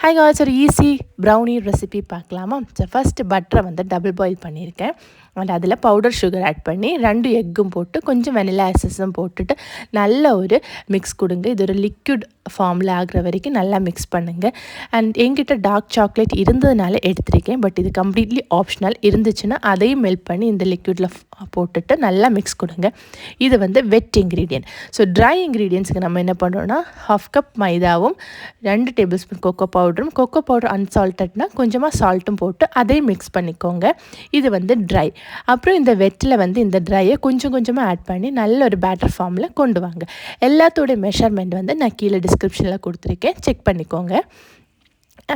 Hi guys, ஒரு easy brownie recipe பார்க்கலாமா? So first பட்டரை வந்து டபுள் பாயில் பண்ணியிருக்கேன். அண்ட் அதில் பவுடர் சுகர் ஆட் பண்ணி 2 எக்கும் போட்டு கொஞ்சம் வெனிலா எசன்ஸும் போட்டுட்டு நல்ல ஒரு மிக்ஸ் கொடுங்க. இது ஒரு லிக்விட் ஃபார்மில் ஆகிற வரைக்கும் நல்லா மிக்ஸ் பண்ணுங்கள். அண்ட் என்கிட்ட டார்க் சாக்லேட் இருந்ததுனால எடுத்திருக்கேன். பட் இது கம்ப்ளீட்லி ஆப்ஷனல். இருந்துச்சுன்னா அதையும் மெல்ட் பண்ணி இந்த லிக்விடில் போட்டுட்டு நல்லா மிக்ஸ் கொடுங்க. இது வந்து வெட் இன்க்ரீடியன்ட். ஸோ ட்ரை இன்க்ரீடியன்ஸுக்கு நம்ம என்ன பண்ணுறோன்னா 1/2 கப் மைதாவும் 2 டேபிள் ஸ்பூன் கொக்கோ பவுடர் அன்சால்ட்டட்னா கொஞ்சமாக சால்ட்டும் போட்டு அதையும் மிக்ஸ் பண்ணிக்கோங்க. இது வந்து ட்ரை. அப்புறம் இந்த வெட்டில் வந்து இந்த ட்ரையை கொஞ்சம் கொஞ்சமாக ஆட் பண்ணி நல்ல ஒரு பேட்டர் ஃபார்மில் கொண்டு வாங்க. எல்லாத்தோடைய மெஷர்மெண்ட் வந்து நான் கீழே டிஸ்கிரிப்ஷனில் கொடுத்துருக்கேன், செக் பண்ணிக்கோங்க.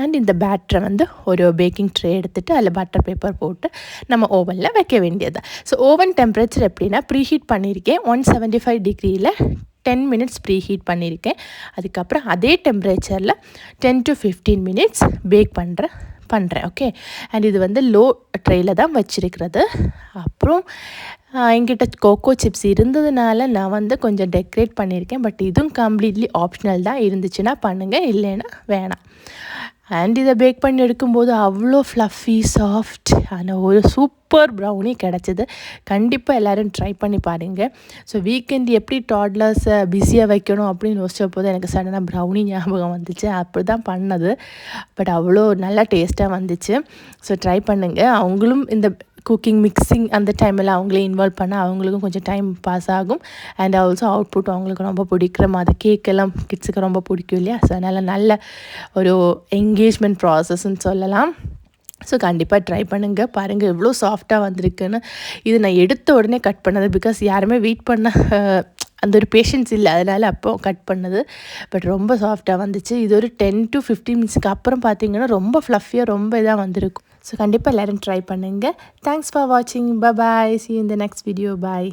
அண்ட் இந்த பேட்டரை வந்து ஒரு பேக்கிங் ட்ரே எடுத்துகிட்டு அதில் பட்டர் பேப்பர் போட்டு நம்ம ஓவனில் வைக்க வேண்டியது. ஸோ ஓவன் டெம்பரேச்சர் எப்படின்னா ப்ரீஹீட் பண்ணியிருக்கேன் 175 டிகிரியில் 10 மினிட்ஸ் ப்ரீஹீட் பண்ணியிருக்கேன். அதுக்கப்புறம் அதே டெம்பரேச்சரில் 10 to 15 மினிட்ஸ் பேக் பண்ணுறேன். ஓகே. அண்ட் இது வந்து லோ ட்ரேயில் தான் வச்சுருக்கிறது. அப்புறம் என்கிட்ட கோகோ சிப்ஸ் இருந்ததுனால நான் வந்து கொஞ்சம் டெக்கரேட் பண்ணியிருக்கேன். பட் இதுவும் கம்ப்ளீட்லி ஆப்ஷனல் தான். இருந்துச்சுன்னா பண்ணுங்கள், இல்லைன்னா வேணாம். அண்ட் இதை பேக் பண்ணி எடுக்கும்போது அவ்வளோ ஃப்ளஃபி சாஃப்ட் ஆனால் ஒரு சூப்பர் ப்ரௌனி கிடச்சிது. கண்டிப்பாக எல்லோரும் ட்ரை பண்ணி பாருங்கள். ஸோ வீக்கெண்ட் எப்படி டாட்லர்ஸை பிஸியாக வைக்கணும் அப்படின்னு யோசிச்ச போது எனக்கு சடனாக ப்ரௌனி ஞாபகம் வந்துச்சு. அப்படி தான் பண்ணது. பட் அவ்வளோ நல்லா டேஸ்ட்டாக வந்துச்சு. ஸோ ட்ரை பண்ணுங்கள். அவங்களும் இந்த குக்கிங் மிக்சிங் அந்த டைமில் அவங்களே இன்வால்வ் பண்ணால் அவங்களுக்கும் கொஞ்சம் டைம் பாஸ் ஆகும். அண்ட் ஆல்சோ அவுட்புட் அவங்களுக்கு ரொம்ப பிடிக்கிற மாதிரி கேக்கெல்லாம் கிட்ஸுக்கு ரொம்ப பிடிக்கும் இல்லையா? ஸோ அதனால் நல்ல ஒரு என்கேஜ்மெண்ட் ப்ராசஸ்ன்னு சொல்லலாம். ஸோ கண்டிப்பாக ட்ரை பண்ணுங்கள். பாருங்கள் எவ்வளோ சாஃப்டாக வந்திருக்குன்னு. இது நான் எடுத்த உடனே கட் பண்ணது. பிகாஸ் யாருமே வெயிட் பண்ண அந்த ஒரு பேஷன்ஸ் இல்லை, அதனால் அப்போ கட் பண்ணது. பட் ரொம்ப சாஃப்டாக வந்துச்சு. இது ஒரு 10 to 15 மினிட்ஸ்க்கு அப்புறம் பார்த்திங்கன்னா ரொம்ப ஃப்ளஃபியாக ரொம்ப இதாக வந்திருக்கும். ஸோ கண்டிப்பாக எல்லோரும் ட்ரை பண்ணுங்கள். தேங்க்ஸ் ஃபார் வாட்சிங். பாய். See you in the next video. Bye.